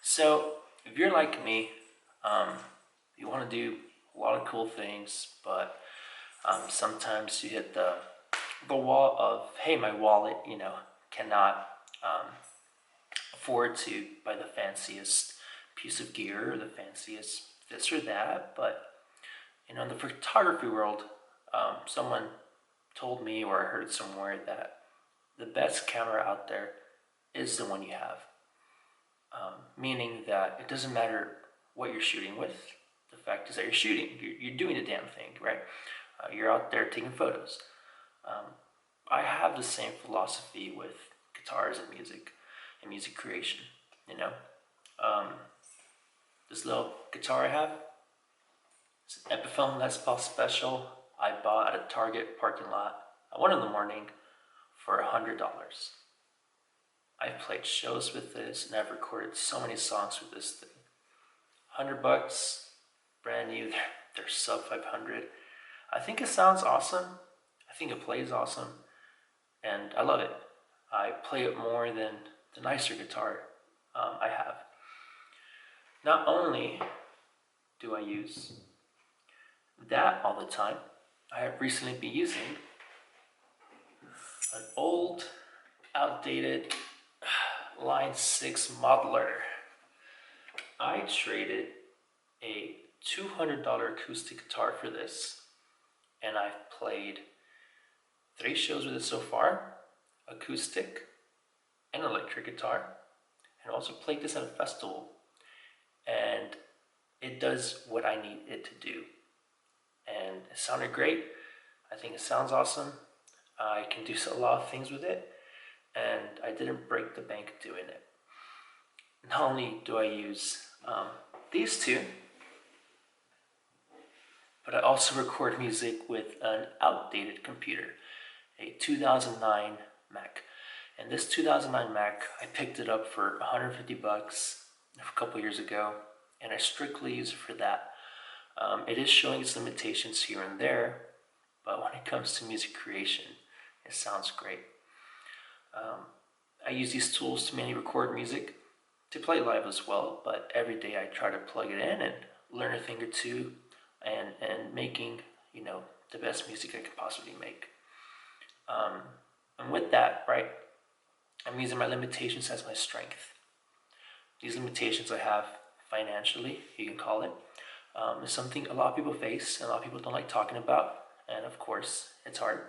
So, if you're like me, um, you want to do a lot of cool things, but sometimes you hit the wall of, hey, my wallet, cannot um, afford to buy the fanciest piece of gear or the fanciest this or that. But in the photography world, someone told me, or I heard somewhere, that the best camera out there is the one you have. Meaning that it doesn't matter what you're shooting with. The fact is that you're shooting, you're doing the damn thing, right? You're out there taking photos. Um, I have the same philosophy with guitars and music creation. You know, um, this little guitar I have, it's an Epiphone Les Paul Special I bought at a Target parking lot at 1 in the morning for $100. I've played shows with this and I've recorded so many songs with this thing. $100, brand new, they're sub 500. I think it sounds awesome. I think it plays awesome. And I love it. I play it more than the nicer guitar I have. Not only do I use that all the time, I have recently been using an old, outdated Line 6 modeler. I traded a $200 acoustic guitar for this, and I've played 3 shows with it so far, acoustic and electric guitar, and also played this at a festival, and it does what I need it to do, and it sounded great. I think it sounds awesome. I can do a lot of things with it, and I didn't break the bank doing it. Not only do I use these two, but I also record music with an outdated computer, a 2009 Mac. And this 2009 Mac, I picked it up for $150 a couple years ago, and I strictly use it for that. It is showing its limitations here and there, but when it comes to music creation, it sounds great. I use these tools to mainly record music, to play live as well, but every day I try to plug it in and learn a thing or two, and making, the best music I can possibly make. And with that, right, I'm using my limitations as my strength. These limitations I have financially, you can call it, is something a lot of people face and a lot of people don't like talking about, and of course, it's hard.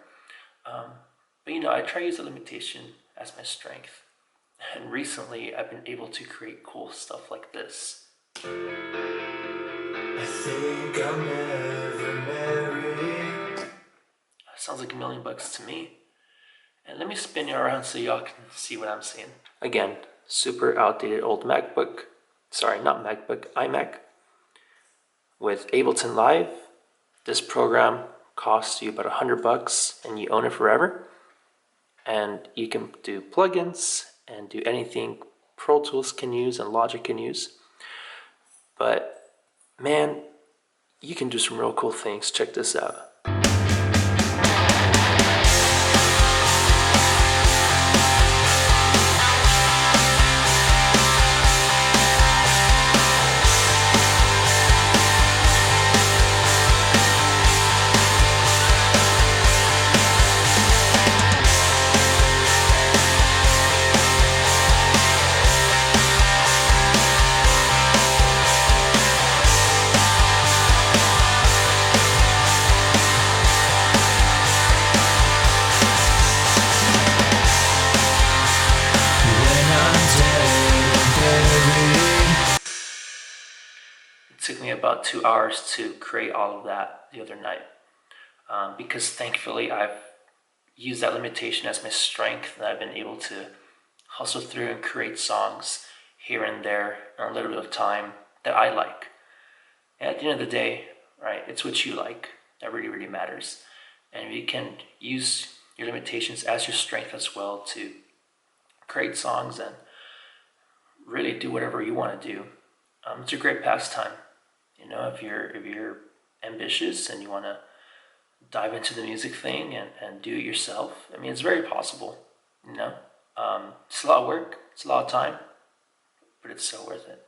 But I try to use the limitation as my strength. And recently, I've been able to create cool stuff like this. I think I'll never marry. Sounds like $1,000,000 to me. And let me spin you around so y'all can see what I'm seeing. Again, super outdated old MacBook. Sorry, not MacBook, iMac. With Ableton Live. This program costs you about $100 and you own it forever. And you can do plugins and do anything Pro Tools can use and Logic can use. But man, you can do some real cool things. Check this out. It took me about 2 hours to create all of that the other night, because thankfully I've used that limitation as my strength, and I've been able to hustle through and create songs here and there in a little bit of time that I like. And at the end of the day, right, it's what you like that really, really matters. And if you can use your limitations as your strength as well to create songs and really do whatever you want to do, it's a great pastime. If you're ambitious and you want to dive into the music thing and do it yourself, it's very possible. It's a lot of work, it's a lot of time, but it's so worth it.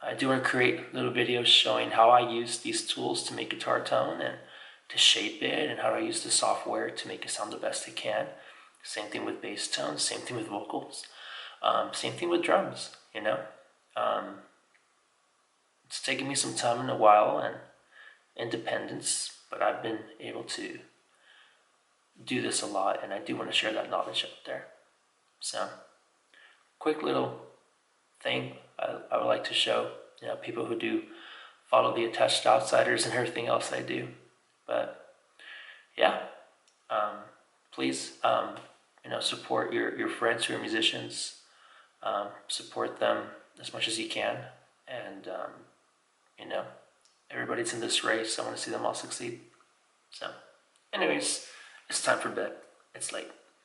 I do want to create little videos showing how I use these tools to make guitar tone and to shape it, and how I use the software to make it sound the best it can. Same thing with bass tones, same thing with vocals, same thing with drums, you know. Um, it's taken me some time and a while and independence, but I've been able to do this a lot, and I do want to share that knowledge out there. So, quick little thing I would like to show, you know, people who do follow the Attached Outsiders and everything else I do. But yeah, please, you know, support your friends who are musicians. Support them as much as you can, and you know, everybody's in this race. I want to see them all succeed. So, anyways, it's time for bed. It's late.